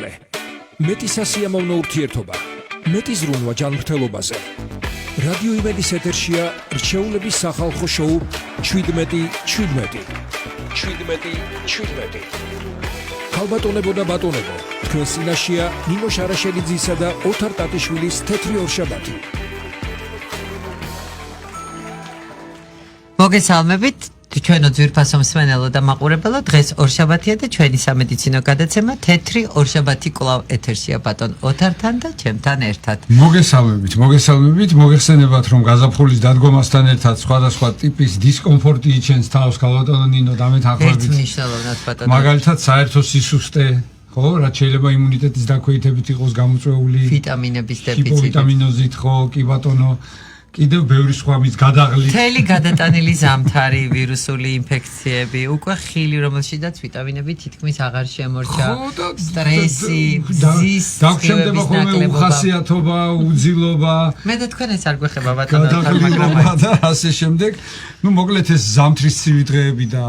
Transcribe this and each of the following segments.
სიახლე, მეტი სასიამოვნო ურთიერთობა, მეტი ზრუნვა ჯანმრთელობაზე. რადიო იმედის ეთერშია რჩეულების სახალხო შოუ 17. ხალბატონებო და ბატონებო, თქვენ წინაშეა ნინო შარაშელიძისა და ოთარ ტატიშვილის თეთრი ორშაბათი. მოგესალმებით, ჩვენო ძვირფასო მსმენელო და მაყურებელო, დღეს ორშაბათია და ჩვენი სამედიცინო გადაცემა თეთრი ორშაბათი კვლავ ეთერშია ბატონ ოთართან და ჩემთან ერთად. მოგესალმებით, მოგეხსენებათ, რომ გაზაფხულის დადგომასთან ერთად სხვადასხვა ტიპის დისკომფორტი იჩენს თავს ქალბატონო ნინო დამეთანხმებით. ერთმნიშვნელოვნად ბატონო. მაგალითად, საერთო სისუსტე, ხო, რაც შეიძლება იმუნიტეტის დაქვეითებით იყოს გამოწვეული, ვიტამინების დეფიციტი. ჰიპოვიტამინოზით, ხო, კი ბატონო. კიდევ ბევრი სხვა მის გადაღლით. მთელი გადატანილი ზამთარი, ვირუსული ინფექციები, უკვე ხილი, რომელშიდაც ვიტამინები თითქმის აღარ შემორჩა. სტრესი, მზის, დაგჩემდება ხოლმე უხასიათობა, უძილობა. მე და თქვენ ეს არ გვეხება ბატონო, გადაღლილობა და ასე შემდეგ. ნუ მოკლედ ეს ზამთრის ცივი დღეები და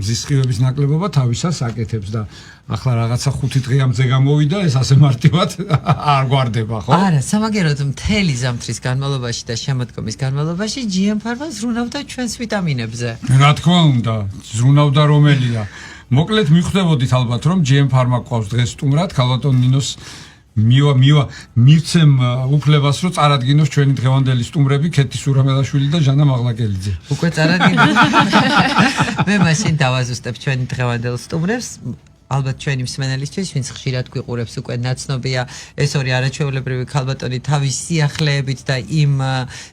მზის სხივების ნაკლებობა თავისას აკეთებს და ახლა რაღაცა 5 დღე ამზე გამოვიდა, ეს ასე მარტივად არ გვარდება, ხო? არა, სამაგეროდ მთელი ზამთრის განმავლობაში და შემოდგომის განმავლობაში GM Pharma ზრუნავდა ჩვენს ვიტამინებზე. რა თქმა უნდა, ზრუნავდა რომელია. მოკლედ მიხვდებოდით ალბათ, რომ GM Pharma ყავს დღეს სტუმრად ქალბატონ ნინოს მივცემ უფლებას, რომ წარადგინოს ჩვენი დღევანდელი სტუმრები ქეთი სურამელაშვილი და ჟანა მაღლაკელიძე. უკვე წარადგინეთ. მე მაშინ დავაზუსტებ ჩვენი დღევანდელ სტუმრებს. ალბათ ჩვენი მსმენელისთვის, ვინც ხშირად გვიყურებს, უკვე ნაცნობია ეს ორი არაჩვეულებრივი ქალბატონი თავის სიახლეებით და იმ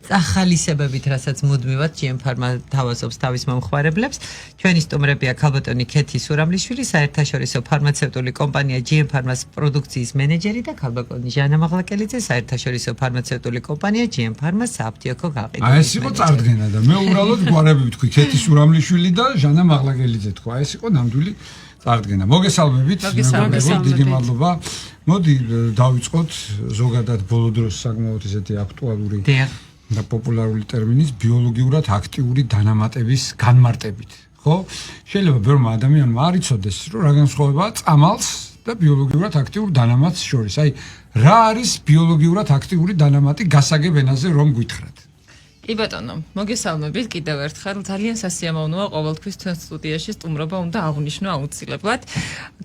წახალისებებით, რასაც მუდმივად GM Pharma თავაზობს თავის მომხმარებლებს. ჩვენი სტუმრებია ქალბატონი ქეთი სურამლიშვილი, საერთაშორისო ფარმაცევტული კომპანია GM Pharma-ს პროდუქციის მენეჯერი და ქალბატონი ჟანა მაღლაკელიძე, საერთაშორისო ფარმაცევტული კომპანია GM Pharma-ს საფთიოქო გაყიდვის. ეს იყო წარდგენა და მე უბრალოდ გვარები ვთქვი, ქეთი სურამლიშვილი და ჟანა მაღლაკელიძე თქვა. ეს იყო ნამდვილი წარდგენა. მოგესალმებით, დიდი მადლობა. მოდი დავიწყოთ ზოგადად ბოლო დროს საკმაოდ ისეთი აქტუალური და პოპულარული ტერმინის ბიოლოგიურად აქტიური დანამატების განმარტებით. ხო? შეიძლება ბევრმა ადამიანმა არ იცოდეს, რომ რა განსხვავებაა წამალს და ბიოლოგიურად აქტიურ დანამატს შორის. აი, რა არის ბიოლოგიურად აქტიური დანამატი გასაგებ ენაზე რომ გითხრათ? კი ბატონო, მოგესალმებით კიდევ ერთხელ. ძალიან სასიამოვნოა ყოველთვის თქვენ სტუდიაში სტუმრობა უნდა აღვნიშნო აუცილებლად.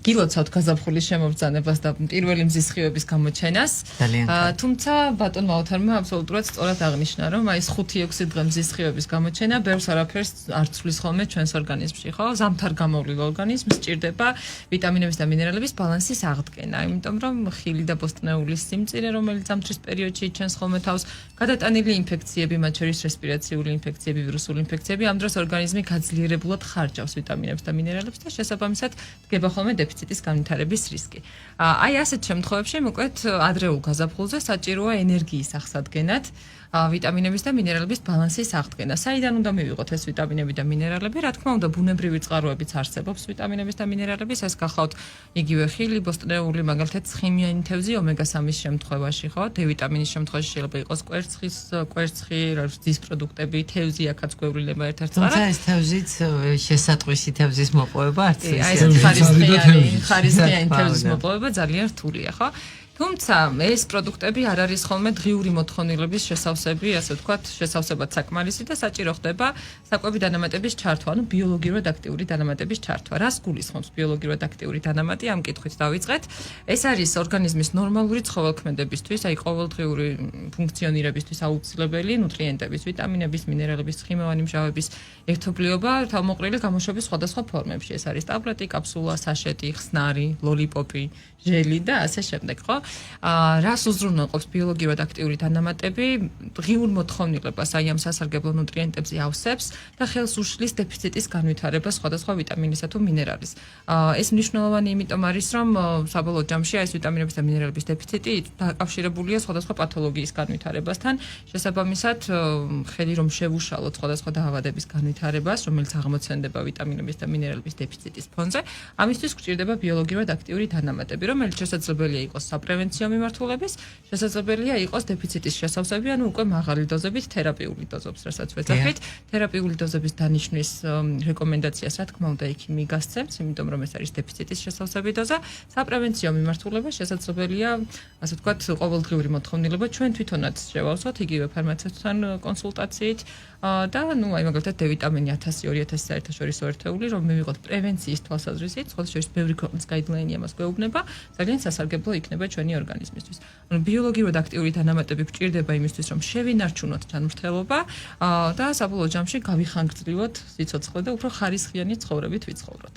გილოცავთ გაზაფხულის შემობრძანებას და პირველი მზის სხივების გამოჩენას. თუმცა ბატონმა ოთარმა აბსოლუტურად სწორად აღნიშნა, რომ აი ეს 5-6 დღე მზის სხივების გამოჩენა ბევრს არაფერს არ ცვლის ხოლმე ჩვენს ორგანიზმში, ხო? ზამთარ გამოვლილ ორგანიზმს სჭირდება ვიტამინების და მინერალების ბალანსის აღდგენა, იმიტომ რომ ხილი და ბოსტნეულის სიმწირე, რომელიც ზამთრის პერიოდში იჩენს ხოლმე თავს, გადატანილი ინფექციები, მათ შორის რესპირაციული ინფექციები, ვირუსული ინფექციები, ამ დროს ორგანიზმი გაძლიერებულად ხარჯავს ვიტამინებს და მინერალებს და შესაბამისად დგება ხოლმე დეფიციტის განვითარების რისკი. აი ასეთ შემთხვევებში მოკლედ ადრეულ გაზაფხულზე საჭიროა ენერგიის აღსადგენად ვიტამინების და მინერალების ბალანსის აღდგენა. საიდან უნდა მივიღოთ ეს ვიტამინები და მინერალები? რა თქმა უნდა, ბუნებრივი წყაროებიც არსებობს ვიტამინების და მინერალების, ეს გახლავთ იგივე ხილი, ბოსტნეული, მაგალითად ცხიმიანი თევზი ომეგა-3-ის შემთხვევაში, ხო? D ვიტამინის შემთხვევაში შეიძლება იყოს კვერცხი, რძის პროდუქტები, თევზი, აქაც გვევლინება ერთ-ერთ წყარად. თუმცა ეს თევზიც შესატყვისი თევზის მოპოვება არც ეს ხარისხიანი თევზის მოპოვება ძალიან რთულია, ხო? თუმცა ეს პროდუქტები არ არის ხოლმე დღიური მოთხოვნილების შესავსები, ასე ვთქვათ, შესავსებად საკმარისი და საჭირო ხდება საკვები დანამატების ჩართვა, ანუ ბიოლოგიურად აქტიური დანამატების ჩართვა. რას გულისხმობს ბიოლოგიურად აქტიური დანამატი? ამ კითხვით დავიწყეთ. ეს არის ორგანიზმის ნორმალური ცხოველქმედებისთვის, აი ყოველდღიური ფუნქციონირებისთვის აუცილებელი ნუტრიენტების, ვიტამინების, მინერალების, ცხიმოვანი მჟავების ერთობლიობა თავმოყრილი გამოშვების სხვადასხვა ფორმებში. ეს არის ტაბლეტი, კაფსულა, საშეტი, ხსნარი, ლოლიპოპი, ჟელი და ასე შემდეგ, ხო? რას უზრუნველყოფს ბიოლოგიურად აქტიური დანამატები? ღიურ მოთხოვნილებას, აი ამ სასარგებლო ნუტრიენტებზე ავსებს და ხელს უშლის დეფიციტის განვითარებას სხვადასხვა ვიტამინისა თუ მინერალის. ეს მნიშვნელოვანი იმიტომ არის, რომ საბოლოო ჯამში ეს ვიტამინების და მინერალების დეფიციტი დაკავშირებულია სხვადასხვა პათოლოგიის განვითარებასთან, შესაბამისად ხელი რომ შევუშალოთ სხვადასხვა დაავადების განვითარებას, რომელიც აღმოცენდება ვიტამინების და მინერალების დეფიციტის ფონზე, ამისთვის გვჭირდება ბიოლოგიურად აქტიური დანამატები, რომელიც შესაძლებელია იყოს საპრევენციო საპრევენციო მიმართულების, შესაძლებელია იყოს დეფიციტის შესავსები, ანუ უკვე მაღალი დოზებით თერაპიული დოზებს, რასაც ვეძახით. თერაპიული დოზების დანიშნვის რეკომენდაციას, რა თქმა უნდა, იქ მიგასცემთ, იმიტომ რომ ეს არის დეფიციტის შესავსები დოზა. საპრევენციო მიმართულება შესაძლებელია, ასე ვთქვათ, ყოველდღიური მოთხოვნილება ჩვენ თვითონაც შევავსოთ იგივე ფარმაცევტთან კონსულტაციით და აი მაგალითად D ვიტამინი 1000-2000 საერთაშორისო ერთეული, რომ მივიღოთ პრევენციის თვალსაზრისით, ხოლმე შეიძლება ბევრი ქვეყნის გაიდლაინი ამას გვეუბნება, ძალიან სასარგებლო იქნება ჩვენი ორგანიზმისთვის. ანუ ბიოლოგიურად აქტიური დანამატები გვჭირდება იმისთვის, რომ შევინარჩუნოთ ჯანმრთელობა და საბოლოო ჯამში გავიხანგრძლივოთ სიცოცხლე და უფრო ხარისხიანი ცხოვრებით ვიცხოვროთ.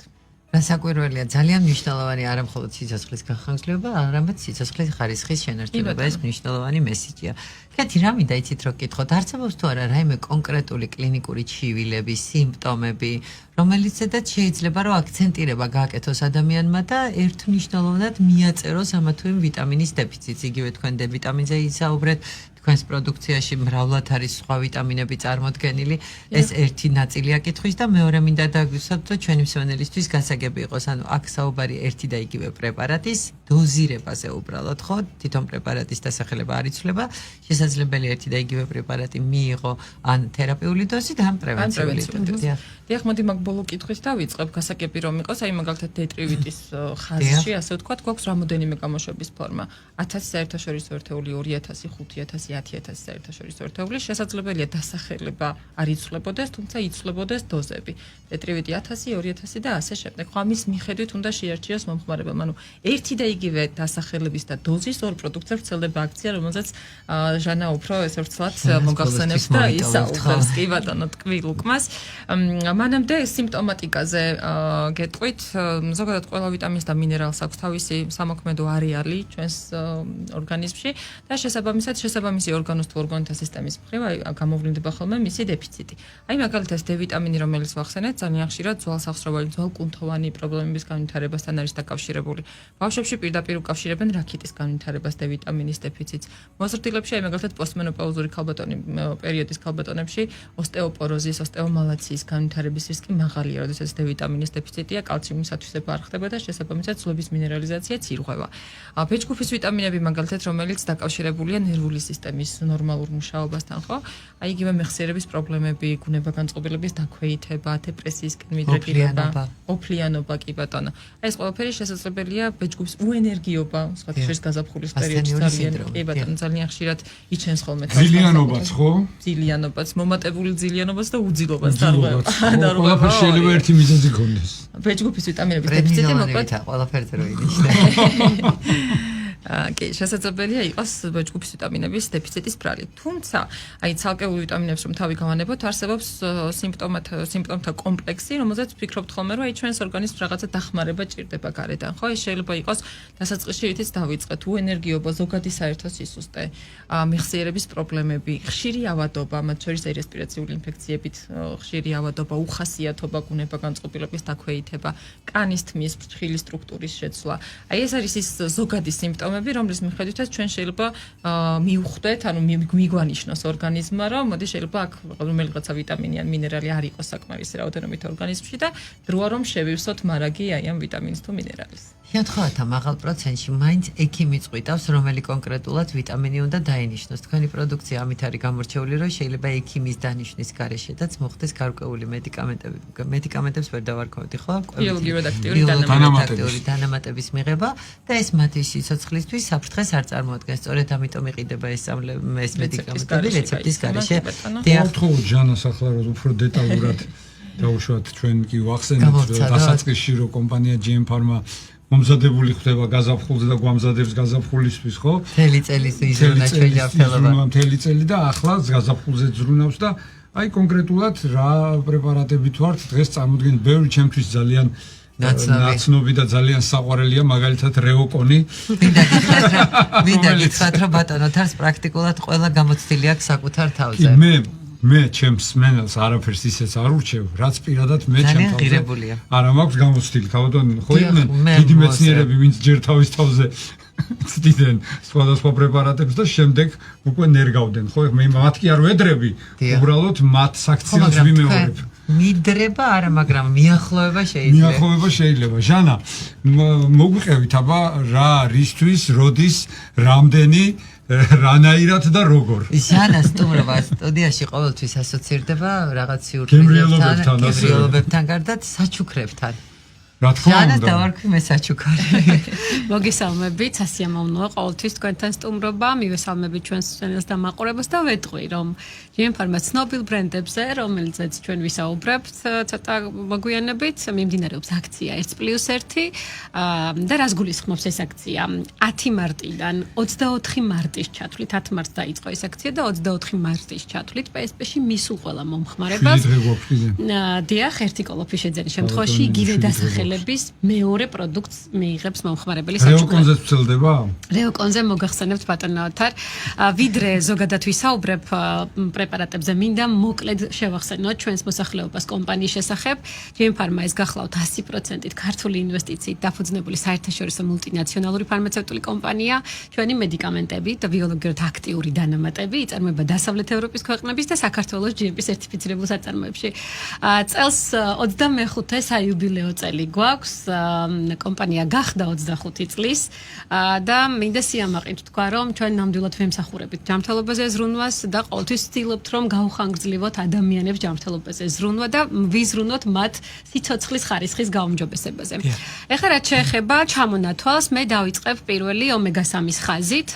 გასაკვირველია, ძალიან მნიშვნელოვანი არა მხოლოდ სიცოცხლის გახანგრძლივება, არამედ სიცოცხლის ხარისხის შენარჩუნება. ეს მნიშვნელოვანი მესიჯია. კეთი, რა მინდა იცით რომ გითხოთ, არსებობს თუ არა რაიმე კონკრეტული კლინიკური ჩივილები, სიმპტომები, რომელიც ზედაც შეიძლება რომ აქცენტირება გააკეთოს ადამიანმა და ერთნიშნულოვნად მიაწეროს ამა თუ იმ ვიტამინის დეფიციტს. იგივე თქვენ D ვიტამინზე ისაუბრეთ, თქვენს პროდუქციაში მრავლად არის სხვა ვიტამინები წარმოდგენილი. ეს ერთი ნაწილია კითხვის და მეორე მინდა დაგვისვათ, რომ ჩვენი მსმენელისთვის გასაგები იყოს, ანუ აქ საუბარი ერთი და იგივე პრეპარატის დოზირებაზე უბრალოდ, ხო? თვითონ პრეპარატის დასახელება არ იცვლება. შესაძლებელია ერთი და იგივე პრეპარატი მიიღო ან თერაპიული დოზით, ან პრევენციული დოზით. დიახ, მოდი მაგ ბოლო კითხვით დავიწყებ, გასაგები რომ იყოს, აი მაგალითად დეტრივითის ხაზში, ასე ვთქვათ, გვაქვს რამოდენიმე გამოშვების ფორმა. 1000 საერთაშორისო ერთეული, 2000, 5000, 10000 საერთაშორისო ერთეული, შესაძლებელია დასახელება არ იცვლებოდეს, თუმცა იცვლებოდეს დოზები. დეტრივითი 1000, 2000 და ასე შემდეგ. ხო, ამის მიხედვით უნდა შეარჩიოს მომხმარებელმა. ანუ ერთი და იგივე დასახელების და დოზის ორ პროდუქტზე ვრცელდება აქცია, რომელზეც ჟანა უფრო ესე ვცლად მოგახსენებს და ისაუბრებს კი ბატონო ტკბილ უკმას. მანამდე სიმპტომატიკაზე გეტყვით, ზოგადად ყველა ვიტამინს და მინერალს აქვს თავისი სამოქმედო არეალი ჩვენს ორგანიზმში და შესაბამისი ორგანოს თუ ორგანოთა სისტემის მხრივ გამოვლინდება ხოლმე მისი დეფიციტი. აი მაგალითად D ვიტამინი, რომელიც ვახსენეთ, ძალიან ხშირად ძვალსახსროვანი, ძვალკუნთოვანი პრობლემების განვითარებასთან არის დაკავშირებული. ბავშვებში პირდაპირ უკავშირებენ რაქიტის განვითარებას D ვიტამინის დეფიციტს. მოზრდილებში, აი მაგალითად პოსტმენოპაუზური ქალბატონი პერიოდის ქალბატონებში ოსტეოპოროზის, ოსტეომალაციის განვითარების რისკი მაღალია, როდესაც D ვიტამინის დეფიციტია, კალციუმის ათვისება არ ხდება და შესაბამისად ცვლების მინერალიზაციაც ირღვევა. B ჯგუფის ვიტამინები მაგალითად, რომელიც დაკავშირებულია ნერვული სისტემის ნორმალურ მუშაობასთან, ხო? აი იგივე მეხსიერების პრობლემები, გუნება-განწყობილების დაქვეითება, დეპრესიისკენ მიდრეკილება, ოფლიანობა კი ბატონო. აი ეს ყველაფერი შესაძლებელია B ჯგუფის უენერგიობა, სხვადასხვა გაზაფხულის პერიოდში ძალიან ხშირად იჩენს ხოლმე ძილიანობაც, ხო? ძილიანობაც, მომატებული ძილიანობაც და უძილობას დარღვევა. ყველაფერი შეიძლება ერთი მიზეზი ქონდეს. B ჯგუფის ვიტამინების დეფიციტი მოკლედ ყველაფერზე რო ინიშნება. კი, შესაძლებელია იყოს B ჯგუფის ვიტამინების დეფიციტის ბრალი. თუმცა, აი ცალკეულ ვიტამინებს რომ თავი გავანებოთ, არსებობს სიმპტომთა კომპლექსი, რომელზეც ვფიქრობთ ხოლმე, რომ აი ჩვენს ორგანიზმს რაღაცა დახმარება ჭირდება გარედან, ხო? ეს შეიძლება იყოს დასაწყისში რითიც დავიწყეთ, უენერგიობა, ზოგადი საერთო სისუსტე, მეხსიერების პრობლემები, ხშირი ავადობა, მათ შორის რესპირაციული ინფექციებით ხშირი ავადობა, უხასიათობა, გუნება-განწყობილების დაქვეითება, კანის თმის, ფრთხილი სტრუქტურის შეცვლა. აი ეს არის ის ზოგადი სიმპტომები, რომლის მიხედვითაც ჩვენ შეიძლება მივხვდეთ, ანუ მიგვანიშნოს ორგანიზმმა, რომ მოდი შეიძლება აქ რომელიღაცა ვიტამინი ან მინერალი არ იყოს საკმარისი რაოდენობით ორგანიზმში და დროა რომ შევივსოთ მარაგი აი ამ ვიტამინს თუ მინერალის. შეთხოთა მაღალ პროცენტში მაინც ექიმი წვითავს, რომელი კონკრეტულად ვიტამინი უნდა დაინიშნოს. თქვენი პროდუქცია ამით არის გამორჩეული, რომ შეიძლება ექიმის დანიშვნის გარეშედაც მოხდეს გარკვეული მედიკამენტებს ვერ დავარქვევდი, ხო? ბიოლოგიურად აქტიური დანამატების მიღება და ეს მათი სიცოცხლისთვის საფრთხეს არ წარმოადგენს. სწორედ ამიტომ იყიდება ეს მედიკამენტები რეცეპტის გარეშე. დიახ, ჟანას ახლა რომ უფრო დეტალურად დავუშვათ, ჩვენ კი ვახსენეთ დასაწყისში, რომ კომპანია GM Pharma მომზადებული ხდება გაზაფხულზე და გვამზადებს გაზაფხულისთვის, ხო? მთელი წელის იზრუნა ჩვენი აფთელობა. მთელი წელი და ახლა გაზაფხულზე ზრუნავს და აი კონკრეტულად რა პრეპარატებით ვართ დღეს წარმოდგენთ, ბევრი ჩემთვის ძალიან ნაცნობი და ძალიან საყვარელია, მაგალითად რეოკონი. მინდა გითხრათ, რომ ბატონო თავს პრაქტიკულად ყველა გამოცდილი აქვს საკუთარ თავზე. მე ჩემს მენელს არაფერს ისეც არ ურჩევ, რაც პირადად მე ჩემ თავზე არა მაქვს გამოცდილი. ქალბატონი, ხო იყვნენ დიდი მეცნიერები, ვინც ჯერ თავის თავზე ცდიდნენ სხვადასხვა პრეპარატებს და შემდეგ უკვე ნერგავდნენ, ხო? მე მათ კი არ ვედრები, უბრალოდ მათ საქციელს ვიმეორებ. მიდრება არა, მაგრამ მიახლოება შეიძლება. მიახლოება შეიძლება. ჟანა, მოგვიყევით აბა რა რისთვის, როდის, რამდენი, რანაირად და როგორ. ჟანა სტუმრობა სტუდიაში ყოველთვის ასოცირდება რაღაც გემრიელობებთან, გემრიელობებთან გარდა საჩუქრებთან. რა თქმა ჟანას უნდა. დავარქვი მე საჩუქარი. მოგესალმებით, სასიამოვნოა ყოველთვის თქვენთან სტუმრობა, მივესალმებით ჩვენს სცენას და მაყურებელს და ვეტყვი, რომ GM-Pharma ცნობილ ბრენდებზე, რომელზეც ჩვენ ვისაუბრებთ, ცოტა მოგვიანებით მიმდინარეობს აქცია 1+1 და რას გულისხმობს ეს აქცია? 10 მარტიდან 24 მარტის ჩათვლით, 10 მარტს დაიწყო ეს აქცია და 24 მარტის ჩათვლით PSP-ში მისულ ყველა მომხმარებას. დიახ, ერთი კოლოფი შეძენის შემთხვევაში იგივე დასახელების მეორე პროდუქტს მიიღებს მომხმარებელი საჩუქრად. რეოკონზე ვცელდება? რეოკონზე მოგახსენებთ ბატონო ოთარ. ვიდრე ზოგადად ვისაუბრებ პრეპარატებზე, მინდა მოკლედ შევახსენოთ ჩვენს მოსახლეობას კომპანიის შესახებ. GM-Pharma ეს გახლავთ 100%-ით ქართული ინვესტიციით დაფუძნებული საერთაშორისო მულტინაციონალური ფარმაცევტული კომპანია. ჩვენი მედიკამენტები და ბიოლოგიურად აქტიური დანამატები იწარმოება დასავლეთ ევროპის ქვეყნების და საქართველოს GMP სერტიფიცირებულ საწარმოებში. წელს 25-ე საიუბილეო წელი გვაქვს, კომპანია გახდა 25 წლის და მინდა სიამაყით თქვა, რომ ჩვენ ნამდვილად ვემსახურებით ჯანმრთელობაზე ზრუნვას და ყოველთვის ვცდილობთ, რომ გავხანგრძლივოთ ადამიანებს ჯანმრთელობაზე ზრუნვა და ვიზრუნოთ მათ სიცოცხლის ხარისხის გაუმჯობესებაზე. ეხლა რაც შეეხება ჩამონათვალს, მე დავიწყებ პირველი ომეგა-3-ის ხაზით.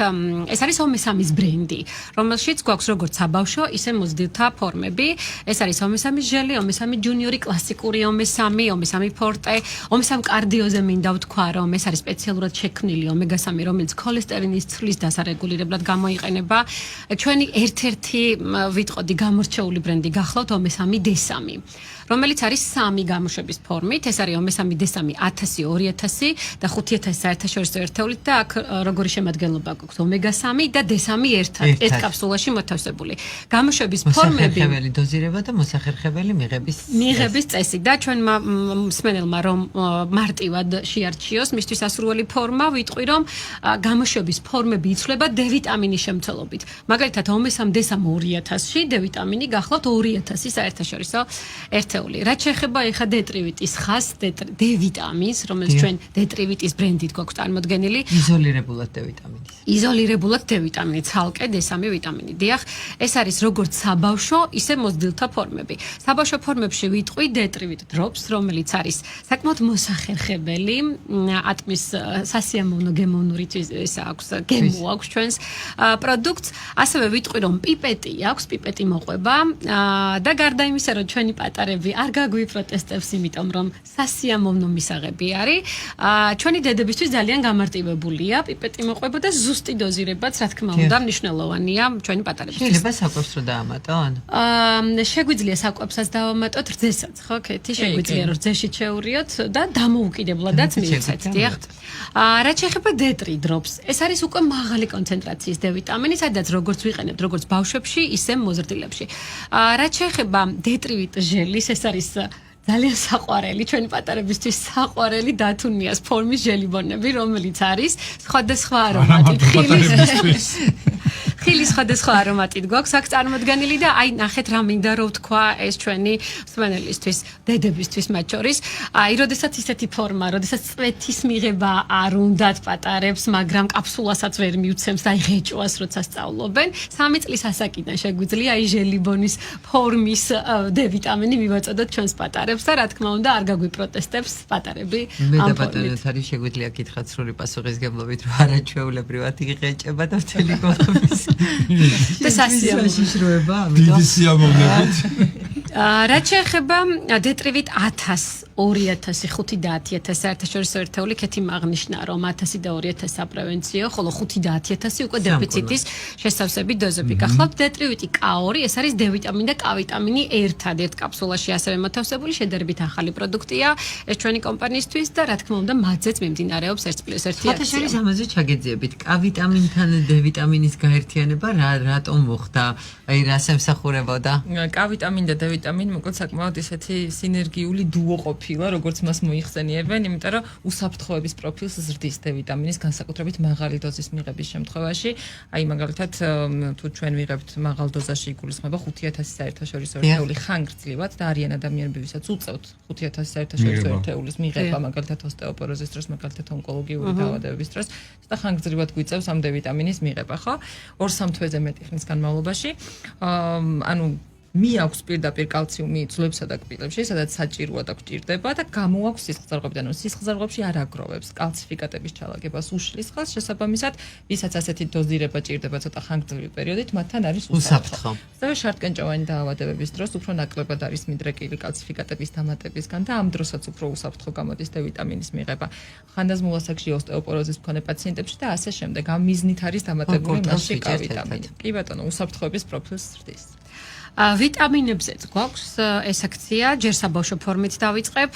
ეს არის ომე-3-ის ბრენდი, რომელშიც გვაქვს როგორც საბავშვო, ისე მოზრდილთა ფორმები. ეს არის ომე-3 ჟელი, ომე-3 ჯუნიორი, კლასიკური ომე-3, ომე-3 ფორტე, ომე-3 კარდიოზე მინდა ვთქვა, რომ ეს არის სპეციალურად შექმნილი ომეგა-3, რომელიც ქოლესტერინის ცვლის დასარეგულირებლად გამოიყენება. ჩვენი ერთ-ერთი ვიტყოდი გამორჩეული ბრენდი გახლავთ ომე-3 D3, რომელიც არის 3 გამოშვების ფორმით. ეს არის ომე-3 D3 1000, 2000 და 5000 საერთაშორისო ერთეულით და აქ როგორი შემადგენლობა გვაქვს ომეგა-3 და D3 ერთად ერთ კაფსულაში მოთავსებული. გამოშვების ფორმები მოსახერხებელი დოზირება და მოსახერხებელი მიღების წესი და ჩვენმა მსმენელმა რომ მარტივად შეარჩიოს მისთვის ასურველი ფორმა, ვიტყვი რომ გამოშვების ფორმები იცვლება D ვიტამინის შემცველობით. მაგალითად ომე-3 D3 2000-ში D ვიტამინი გახლავთ 2000 საერთაშორისო ერთეული. რაც შეეხება ეხა D-ტრივიტის ხაზს, D ვიტამინს, რომელიც ჩვენ D-ტრივიტის ბრენდით გვაქვს წარმოდგენილი, იზოლირებულად D ვიტამინის. იზოლირებულად D ვიტამინი, ცალკე D3 ვიტამინი. დიახ, ეს არის როგორც საბავშვო, ისე მოზრდილთა ფორმები. საბავშვო ფორმებში ვიტყვი D-ტრივიტ დროპს, რომელიც არის საკმაოდ მოსახერხებელი, ატმის სასიამოვნო გემოვნური ისა აქვს, გემო აქვს ჩვენს პროდუქტს. ასევე ვიტყვი რომ პიპეტი აქვს, პიპეტი მოყვება და გარდა იმისა, რომ ჩვენი პატარები არ გაგვიპროტესტებს, იმიტომ რომ სასიამოვნო მისაღები არის, ჩვენი დედებისთვის ძალიან გამარტივებულია, პიპეტი მოყვება და ზუსტი დოზირებაც, რა თქმა უნდა, მნიშვნელოვანია ჩვენი პატარებისთვის. შეიძლება საკვებს რო დაამატონ? შეგვიძლია საკვებსაც დავამატოთ, რძესაც, ხო, კეთი, შეგვიძლია რომ რძეში შეურიოთ და დამოუკიდებლადაც მივიცეთ, დიახ. რაც შეეხება D3 დროპს, ეს არის უკვე მაღალი კონცენტრაციის D ვიტამინი, სადაც როგორც ვიყენებთ, როგორც ბავშვებში, ისე მოზრდილებში. რაც შეეხება D-ტრივიტ ჟელის, ეს არის ძალიან საყვარელი, ჩვენი პატარებისთვის საყვარელი დათუნიას ფორმის ჟელიბონები, რომელიც არის სხვადასხვა არომატით. ხილის სხვადასხვა არომატით გვაქვს აქ წარმოდგენილი და აი ნახეთ რა მინდა რომ ვთქვა ეს ჩვენი მსმენელისთვის, დედებისთვის მათ შორის. აი, როდესაც ისეთი ფორმა, როდესაც წვეთის მიღება არ უნდათ პატარებს, მაგრამ კაფსულასაც ვერ მიუცემს და აი ღეჭვას როცა სწავლობენ, 3 წლის ასაკიდან შეგვიძლია აი ჟელიბონის ფორმის D ვიტამინი მივაწოდოთ ჩვენს პატარებს და რა თქმა უნდა არ გაგვიპროტესტებს პატარები. მე და ბატონო თარი შეგვიძლია გითხრათ სრული პასუხისგებლობით, რომ არაჩვეულებრივად იღეჭება და მთელი კოლოფის და სასიამოვნოა. დიდი სიამოვნებით. რაც შეეხება D-ტრივიტ 1000, 2000, 5 და 10000 საერთაშორისო ერთეული კეთი აღნიშნა, რომ 1000 და 2000 საპრევენციო, ხოლო 5 და 10000 უკვე დეფიციტის შესავსები დოზები. გახლავთ D-ტრივიტი K2, ეს არის D ვიტამინი და K ვიტამინი ერთად-ერთ კაფსულაში ასევე მოთავსებული, შედარებით ახალი პროდუქტია ეს ჩვენი კომპანიისთვის და რა თქმა უნდა მათზეც მიმდინარეობს 1+1 აქცია. ხათაშორის ამაზე ჩაგეძიებით, K ვიტამინთან D ვიტამინის გაერთიანება რატომ მოხდა? აი რას ემსახურებოდა? K ვიტამინი და D ვიტამინი ვიტამინი მოკლედ საკმაოდ ისეთი სინერგიული დუო ყოფილა, როგორც მას მოიხსენიებენ, იმიტომ რომ უსაფრთხოების პროფილს ზრდის D ვიტამინის განსაკუთრებით მაღალი დოზის მიღების შემთხვევაში, აი მაგალითად თუ ჩვენ ვიღებთ მაღალ დოზაში იგულისხმება 5000 საერთაშორისო ერთეული ხანგრძლივად და არიან ადამიანები, ვისაც უწევთ 5000 საერთაშორისო ერთეულის მიღება, მაგალითად ოსტეოპოროზის დროს, მაგალითად ონკოლოგიური დაავადებების დროს და ხანგრძლივად გვიწევს ამ D ვიტამინის მიღება, ხო? 2-3 თვეზე მეტი ხნის განმავლობაში. ანუ მიაქვს პირდაპირ კალციუმი ძვლებსა და კბილებში, სადაც საჭიროა და გვჭირდება და გამოაქვს სისხლძარღვებიდან. სისხლძარღვებში არ აგროვებს კალციფიკატების ჩალაგებას უშლის ხალხს, შესაბამისად, ვისაც ასეთი დოზირება ჭირდება ცოტა ხანგრძლივი პერიოდით, მათთან არის უსაფრთხო. ასევე შარტკენჭოვანი დაავადებების დროს უფრო ნაკლებად არის მიდრეკილი კალციფიკატების დამატებისგან და ამ დროსაც უფრო უსაფრთხო გამოდის D ვიტამინის მიღება. ხანდაზმულ ასაკში ოსტეოპოროზის მქონე პაციენტებში და ასე შემდეგ. ამ მიზნით არის დამატებული მასში K ვიტამინი. კი ბატონო, უსაფრთხოების პროფილს ზრდის. ვიტამინებზეც გვაქვს ეს აქცია, ჯერ საბავშვო ფორმით დავიწყებ,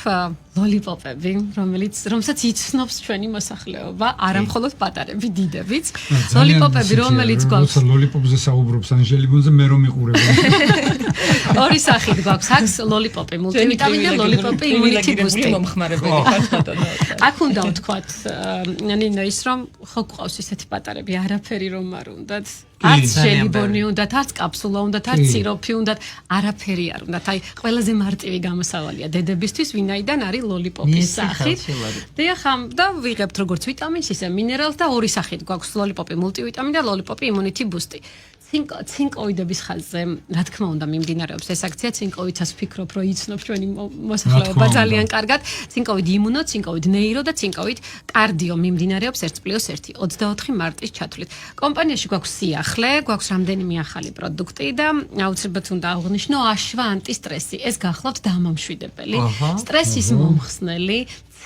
ლოლიპოპები, რომელსაც იცნობს ჩვენი მოსახლეობა, არა მხოლოდ პატარები, დიდებიც. ლოლიპოპები, რომელიც გვაქვს. ლოლიპოპზე საუბრობს ანჟელიკონზე, მე რომ იყურებ. ორი სახით გვაქვს, აქვს ლოლიპოპი, მულტივიტამინი და ლოლიპოპი იმუნიტი ბუსტი. მომხმარებელი ხარ ბატონო. აქ უნდა ვთქვათ, ნინო ის რომ ხო გვყავს ისეთი პატარები, არაფერი რომ არ უნდათ. არც ჟელიბონი უნდათ, არც კაფსულა უნდათ, არც სიროფი უნდათ, არაფერი არ უნდათ. აი, ყველაზე მარტივი გამოსავალია დედებისთვის, ვინაიდან არის ლოლიპოპის სახით. დიახ, და ვიღებთ როგორც ვიტამინს, ისე მინერალს და ორი სახით გვაქვს ლოლიპოპი მულტივიტამინი და ლოლიპოპი იმუნიტი ბუსტი. ცინკოვიდების ხაზზე, რა თქმა უნდა, მიმდინარეობს ეს აქცია. ცინკოვიდსაც ვფიქრობ, რომ იცნობს ჩვენი მოსახლეობა ძალიან კარგად. ცინკოვიდი იმუნო, ცინკოვიდი ნეირო და ცინკოვიდი კარდიო მიმდინარეობს 1+1, 24 მარტის ჩათვლით. კომპანიაში გვაქვს სიახლე, გვაქვს რამდენიმე ახალი პროდუქტი და აუცილებლად უნდა აღვნიშნო აშვა ანტისტრესი. ეს გახლავთ დამამშვიდებელი, სტრესის მომხსნელი,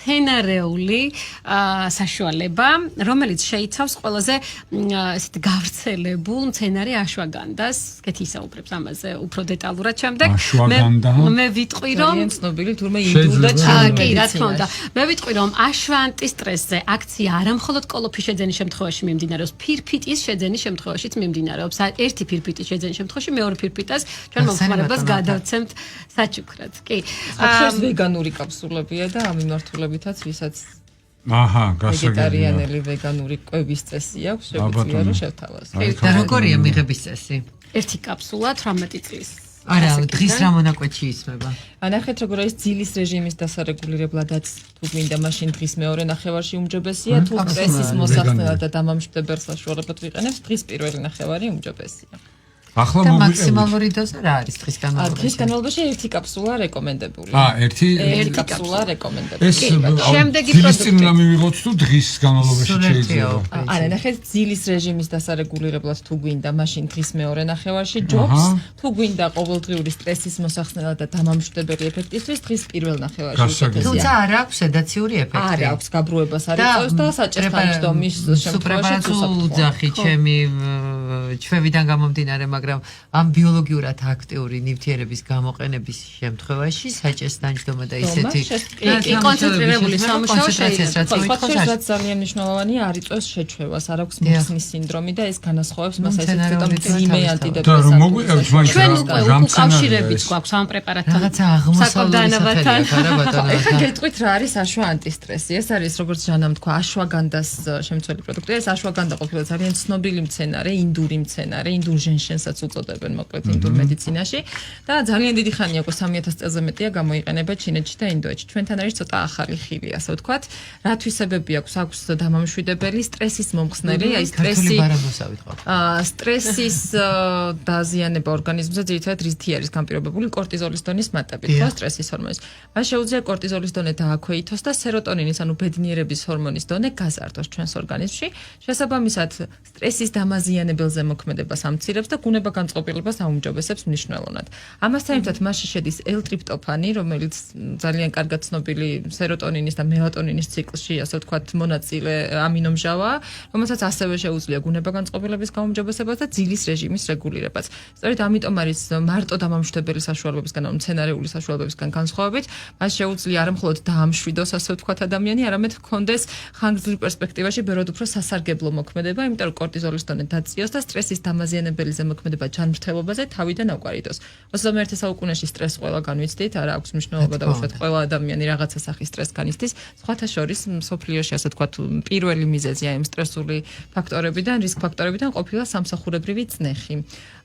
სცენარეული საშუალება, რომელიც შეიცავს ყველაზე ესეთ გავრცელებულ მცენარე აშვაგანდას. კეთი ისაუბრებს ამაზე უფრო დეტალურად შემდეგ. მე ვიტყვი რომ ცნობილი თურმე ინდურ და კი, რა თქმა უნდა. მე ვიტყვი რომ აშვა ანტისტრესზე აქცია არა მხოლოდ კოლოფის შეძენის შემთხვევაში მიმდინარეობს, ფირფიტის შეძენის შემთხვევაშიც მიმდინარეობს. ერთი ფირფიტის შეძენის შემთხვევაში მეორე ფირფიტას ჩვენ მომხმარებლებს გადავცემთ საჩუქრად. კი. ახლა ვეგანური კაფსულებია და ამ მიმართულებითაც ვისაც გასაგებია. ვეგეტარიანელი ვეგანური კვების წესი აქვს, შეგვიძლია რომ შევთავაზოთ. და როგორია მიღების წესი? ერთი კაფსულა 18 წლის. არა, დღის რა მონაკვეთში ისმება? ანახეთ როგორ არის ძილის რეჟიმის დასარეგულირებლადაც თუ მინდა მაშინ დღის მეორე ნახევარში უმჯობესია, თუ სტრესის მოსახდენად და დამამშვიდებელ საშუალებად ვიყენებს, დღის პირველი ნახევარი უმჯობესია. ახლა და მაქსიმალური დოზა რა არის დღის განმავლობაში? დღის განმავლობაში ერთი კაფსულა რეკომენდებული. ერთი კაფსულა რეკომენდებული. ეს შემდეგი ძილის წინ უნდა მივიღოთ თუ დღის განმავლობაში შეიძლება. არა, ნახეთ ძილის რეჟიმის დასარეგულირებლად თუ გვინდა მაშინ დღის მეორე ნახევარში ჯობს, თუ გვინდა ყოველდღიური სტრესის მოსახსნელად და დამამშვიდებელი ეფექტისთვის დღის პირველ ნახევარში უკეთესია. თუმცა არ აქვს სედაციური ეფექტი. არა აქვს გაბრუებას არ იწევს და საჭესთან შემთხვევაში უძახი ჩემი ჩვევიდან გამომდინარე, მაგრამ ამ ბიოლოგიურად აქტიური ნივთიერების გამოყენების შემთხვევაში საჭესდაჯდომა და ისეთი კონცენტრირებული სამუშაო შეიძლება. რაც ძალიან მნიშვნელოვანია, არ იწვევს შეჩვევას, არ აქვს მიხსნის სინდრომი და ეს განასხვავებს მას ეს ცოტა მძიმე ანტიდეპრესანტი. და მოგვიყევთ მაინც ჩვენ უკავშირებით გვაქვს ამ პრეპარატთან. რაღაცა აღმოსავლური საქმიანობათან. ეხლა გეტყვით რა არის აშვა ანტისტრესი. ეს არის როგორც ჟანამ თქვა, აშვაგანდას შემცველი პროდუქტი. ეს აშვაგანდა ყოფილა ძალიან ცნობილი მცენარე, ინდური მცენარე, ინდურ ჟენშენსაც უწოდებენ მოკლედ ინდურ მედიცინაში და ძალიან დიდი ხანია, უკვე 3000 წელზე მეტია გამოიყენება ჩინეთში და ინდოეთში. ჩვენთან არის ცოტა ახალი ხილი, ასე ვთქვათ. რა თვისებები აქვს დამამშვიდებელი, სტრესის მომხსნელი, აი სტრესის დაზიანება ორგანიზმზე ძირითადად რითი არის განპირობებული კორტიზოლის დონის მატებით, ხო, სტრესის ჰორმონის. მას შეუძლია კორტიზოლის დონე დააქვეითოს და სეროტონინის, ანუ ბედნიერების ჰორმონის დონე გაზარდოს ჩვენს ორგანიზმში. შესაბამისად, სტრესის დამაზიანებელ ზემოქმედებას ამცირებს და გუნება განწყობილებას აუმჯობესებს მნიშვნელოვნად. ამასთან ერთად მასში შედის L-ტრიპტოფანი, რომელიც ძალიან კარგად ცნობილი სეროტონინის და მელატონინის ციკლში, ასე ვთქვათ, მონაწილე ამინომჟავაა, რომელსაც ასევე შეუძლია გუნება განწყობილების გაუმჯობესებას და ძილის რეჟიმის რეგულირებას. სწორედ ამიტომ არის მარტო დამამშვიდებელი საშუალებებისგან, ანუ მცენარეული საშუალებებისგან განსხვავებით, მას შეუძლია არა მხოლოდ დაამშვიდოს, ასე ვთქვათ, ადამიანი, არამედ ჰქონდეს ხანგრძლივ პერსპექტივაში ბევრად უფრო სასარგებლო მოქმედება, იმიტომ რომ კორტიზოლის დონე დაწიოს და სტრესის დამაზიანებელი ზემოქმედება ჯანმრთელობაზე თავიდან აგვარიტოს. 21 საუკუნეში სტრესს ყველგან ვიცდით, არა აქვს მნიშვნელობა და უშუალოდ ყველა ადამიანი რაღაცა სახის სტრესს განიცდის. სხვათა შორის მსოფლიოში ასე თქვა პირველი მიზეზია იმ სტრესული ფაქტორებიდან, რისკ ფაქტორებიდან ყოფილა სამსახურებრივი წნეხი.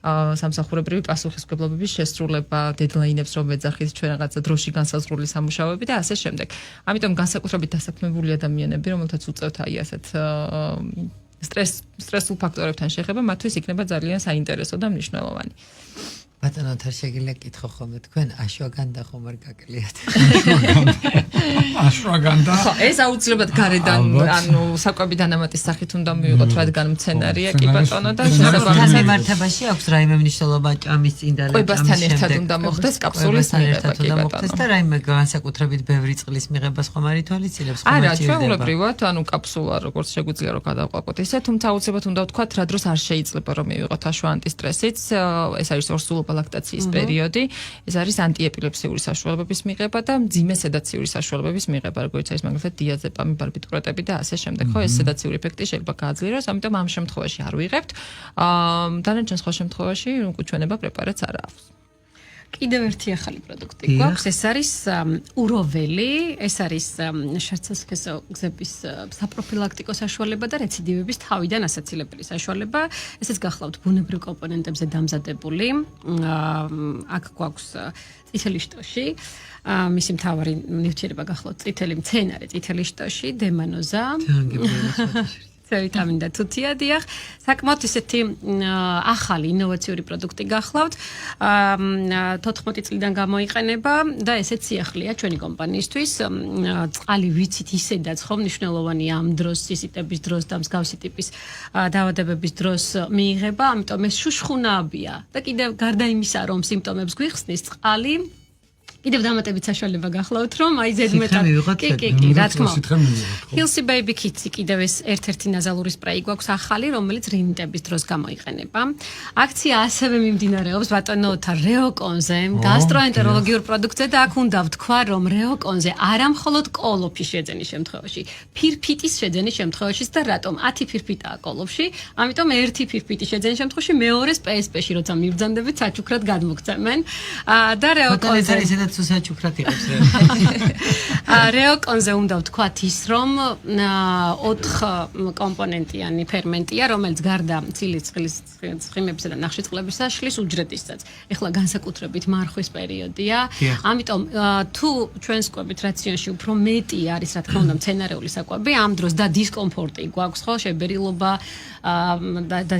სამსახურებრივი პასუხისმგებლობების შესრულება, დედლაინებს რომ ეძახით ჩვენ რაღაცა დროში განსაზღვრული სამუშაოები და ასე შემდეგ. ამიტომ განსაკუთრებით დასაქმებული ადამიანები, რომელთაც უწევთ აი ასეთ სტრესულ ფაქტორებთან შეხება, მათთვის იქნება ძალიან საინტერესო და მნიშვნელოვანი. ბატონო, თარ შეგიძლია კითხო ხოლმე თქვენ აშვაგანდა ხომ არ გაკლიათ? აშვაგანდა? ხო, ეს აუცილებლად გარედან, ანუ საკვები დანამატის სახით უნდა მივიღოთ, რადგან მცენარეა კი ბატონო და შესაბამისად მემართებაში აქვს რაიმე მნიშვნელობა ჭამის წინ და კვებასთან ერთად უნდა მოხდეს კაფსულის მიღება კი ბატონო. და რაიმე განსაკუთრებით ბევრი წყლის მიღებას ხომ არ ითვალისწინებს? არა, ჩვეულებრივად, ანუ კაფსულა როგორც შეგვიძლია რომ გადავყვაკოთ ისე, თუმცა აუცილებლად უნდა ვთქვათ, რა დროს არ შეიძლება რომ მივიღოთ აშვა ანტისტრესიც, ეს არის ორსულობა ლაქტაციის პერიოდი, ეს არის ანტიეპილეფსიური საშუალებების მიღება და მძიმე სედაციური საშუალებების მიღება, როგორც არის მაგალითად დიაზეპამი, ბარბიტურატები და ასე შემდეგ. ხო, ეს სედაციური ეფექტი შეიძლება გააძლიეროს, ამიტომ ამ შემთხვევაში არ ვიღებთ. დანარჩენ სხვა შემთხვევაში უკუჩვენება პრეპარატს არ აქვს. კიდევ ერთი ახალი პროდუქტი გვაქვს, ეს არის უროველი, ეს არის შარცასქესო გზების საპროფილაქტიკო საშუალება და რეციდივების თავიდან ასაცილებელი საშუალება. ესეც გახლავთ ბუნებრივ კომპონენტებზე დამზადებული. აქ გვაქვს წითელი შტოში, მისი მთავარი ნივთიერება გახლავთ წითელი მცენარე, წითელი შტოში, დემანოზა. ვიტამინი და თუთია დიახ. საკმაოდ ისეთი ახალი ინოვაციური პროდუქტი გახლავთ. 14 წლიდან გამოიყენება და ესეც სიახლეა ჩვენი კომპანიისთვის. წყალი ვიცით ისედაც ხომ მნიშვნელოვანია ამ დროს სისიტების დროს და მსგავსი ტიპის დაავადებების დროს მიიღება, ამიტომ ეს შუშხუნააბია და კიდევ გარდა იმისა, რომ სიმპტომებს გვიხსნის წყალი კიდევ დამატებით საშუალება გახლავთ, რომ აი ზედმეტად კი, რა თქმა უნდა. Healthy Baby Kits კიდევ ეს ერთ-ერთი ნაზალური სპრეი გვაქვს ახალი, რომელიც რინიტების დროს გამოიყენება. აქცია ასევე მიმდინარეობს ბატონოთა რეოკონზე, გასტროენტეროლოგიურ პროდუქტზე და აქ უნდა ვთქვა, რომ რეოკონზე არა მხოლოდ კოლოფი შეძენის შემთხვევაში, ფირფიტის შეძენის შემთხვევაშიც და რატომ 10 ფირფიტაა კოლოფში, ამიტომ ერთი ფირფიტის შეძენის შემთხვევაში მეორეს PSP-ში როცა მივბრძანდებით საჩუქრად გადმოგცემენ. და რეოკონზე საჩუქრად იღებს რეოკონზე უნდა ვთქვათ ის, რომ 4 კომპონენტიანი ფერმენტია, რომელიც გარდა ცილის ცხიმებისა და ნახშირწყლებისა შლის უჯრედისაც. ეხლა განსაკუთრებით მარხვის პერიოდია. ამიტომ თუ ჩვენს კვებით რაციონში უფრო მეტი არის, რა თქმა უნდა, მცენარეული საკვები, ამ დროს და დისკომფორტი გვაქვს, ხო, შებერილობა და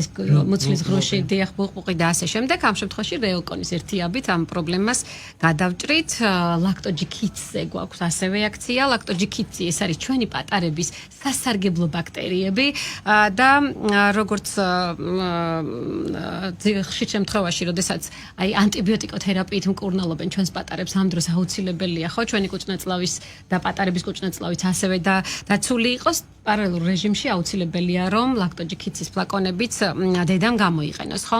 მუცლის ღრუში, დიახ, ბუყბუყი და ასე შემდეგ. ამ შემთხვევაში რეოკონის ერთიაბით ამ პრობლემას გადავჭრით. ლაქტოჯი კიტსზე გვაქვს ასევე აქცია. ლაქტოჯი კიტსი ეს არის ჩვენი პატარების სასარგებლო ბაქტერიები და როგორც ხშირ შემთხვევაში, როდესაც აი ანტიბიოტიკოთერაპიით მკურნალობენ ჩვენს პატარებს, ამ დროს აუცილებელია, ხო, ჩვენი კუჭნაწლავის და პატარების კუჭნაწლავიც ასევე დაცული იყოს. პარალელურ რეჟიმში აუცილებელია, რომ ლაქტოჯი კიტსის ფლაკონებიც დედამ გამოიყენოს, ხო?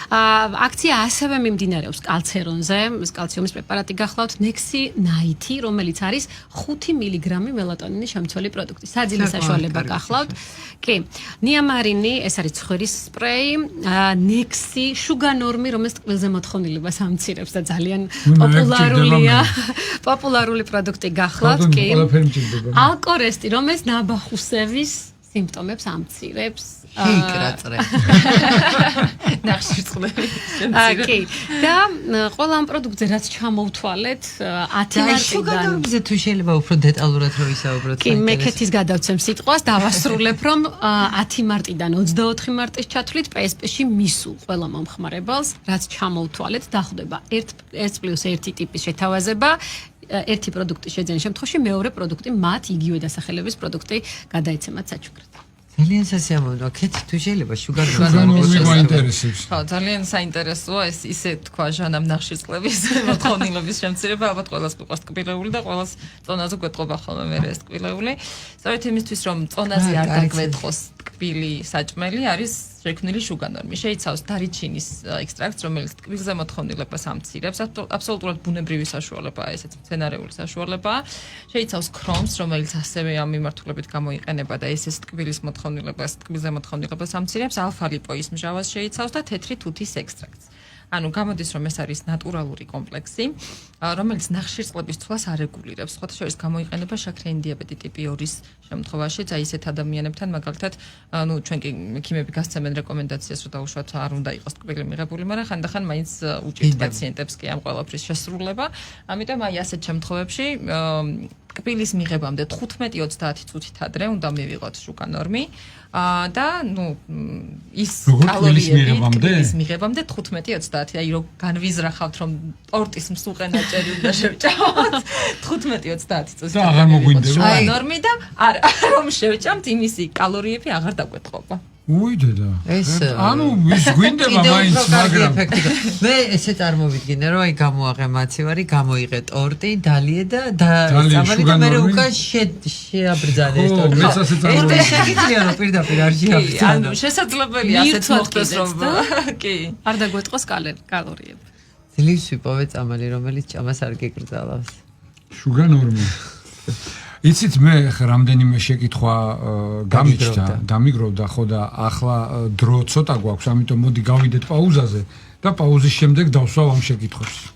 აქცია ასევე მიმდინარეობს კალცერონზე, კალციუმის პრეპარატი გახლავთ Nexi Night, რომელიც არის 5 მილიგრამი მელატონინის შემცველი პროდუქტი. საძილე საშუალება გახლავთ. კი, ნიამარინი, ეს არის ცხვირის სპრეი, Nexi Sugar Normi, რომელიც ტკბილზე მოთხოვნილებას ამცირებს და ძალიან პოპულარულია. პოპულარული პროდუქტი გახლავთ, კი. ალკორესტი, რომელიც ნაბახუსევის სიმპტომებს ამცირებს. ჰიკრაწრე. ნახშირწყლები. კი. და ყველა ამ პროდუქტზე რაც ჩამოვთვალეთ 10 მარტიდან თუ შეიძლება უფრო დეტალურად რო ვისაუბროთ. კი, მეკეთის გადავცემ სიტყვას, დავასრულებ, რომ 10 მარტიდან 24 მარტის ჩათვლით PSP-ში მისულ ყველა მომხმარებელს, რაც ჩამოვთვალეთ, დახვდება 1+1 ტიპის შეთავაზება. ერთი პროდუქტის შეძენის შემთხვევაში მეორე პროდუქტი მათ იგივე დასახელების პროდუქტი გადაეცემათ საჩუქრად. ძალიან სასიამოვნოა. კეთი თუ შეიძლება Sugar Normi გვაინტერესებს. ხო, ძალიან საინტერესოა ეს ისე თქვა ჟანამ ნახშირწყლების მოთხოვნილობის შემცირება, ალბათ ყველას გვიყვარს ტკბილეული და ყველას წონაზე გვეტყობა ხოლმე მე ეს ტკბილეული. სწორედ იმისთვის რომ წონაზე არ დაგვეტყოს ტკბილი საჭმელი არის შექმნილი შუგა ნორმი. შეიცავს დარიჩინის ექსტრაქტს, რომელიც ტკბილზე მოთხოვნილებას ამცირებს. აბსოლუტურად ბუნებრივი საშუალებაა, ესეც მცენარეული საშუალებაა. შეიცავს ქრომს, რომელიც ასევე ამ მიმართულებით გამოიყენება და ესეც ტკბილის მოთხოვნილებას, ტკბილზე მოთხოვნილებას ამცირებს. ალფა-ლიპოის მჟავას შეიცავს და თეთრი თუთის ექსტრაქტს. ანუ გამოდის რომ ეს არის ნატურალური კომპლექსი, რომელიც ნახშირწყლების ცვლას არეგულირებს. სხვათა შორის გამოიყენება შაქრიანი დიაბეტი ტიპი 2-ის შემთხვევაშიც, აი ესეთ ადამიანებთან მაგალითად, ну ჩვენ კი ქიმები გასცემენ რეკომენდაციას, რომ დაუშვათ არ უნდა იყოს ტკბილი მიღებული, მაგრამ ხანდახან მაინც უჭირთ პაციენტებს კი ამ ყველაფრის შესრულება. ამიტომ აი ასეთ შემთხვევებში ტკბილის მიღებამდე 15-30 წუთით ადრე უნდა მივიღოთ შუგა ნორმი და ну ის კალორიები ტკბილის მიღებამდე 15-30, აი რომ განვიზრახავთ რომ ტორტის მსუყენაჭერი უნდა შევჭამოთ 15-30 წუთით და აღარ მოგვინდება შუგა ნორმი და არ რომ შევჭამთ იმისი კალორიები აღარ დაგვეტყობა. უიდედა. ეს ანუ ის გვინდება მაინც, მაგრამ მე ესე წარმოვიდგინე, რომ აი გამოაღემაცი ვარი, გამოიღე ტორტი, დალიე და სამალი და მე უკან შეაბრძანე ეს ტორტი. მეც ასე ეს შეგიძლია რომ პირდაპირ არ შეაბრძანო. ანუ შესაძლებელია ასეც მოხდეს რომ კი. არ დაგვეტყოს კალორიები. ძლივს ვიპოვე წამალი, რომელიც ჭამას არ გეკრძალავს. შუგა ნორმი. იცით მე რამდენიმე შეკითხვა გამიჩნდა, დამიგროვდა ხო და ახლა დრო ცოტა გვაქვს, ამიტომ მოდი გავიდეთ პაუზაზე და პაუზის შემდეგ დავსვავ ამ შეკითხვებს.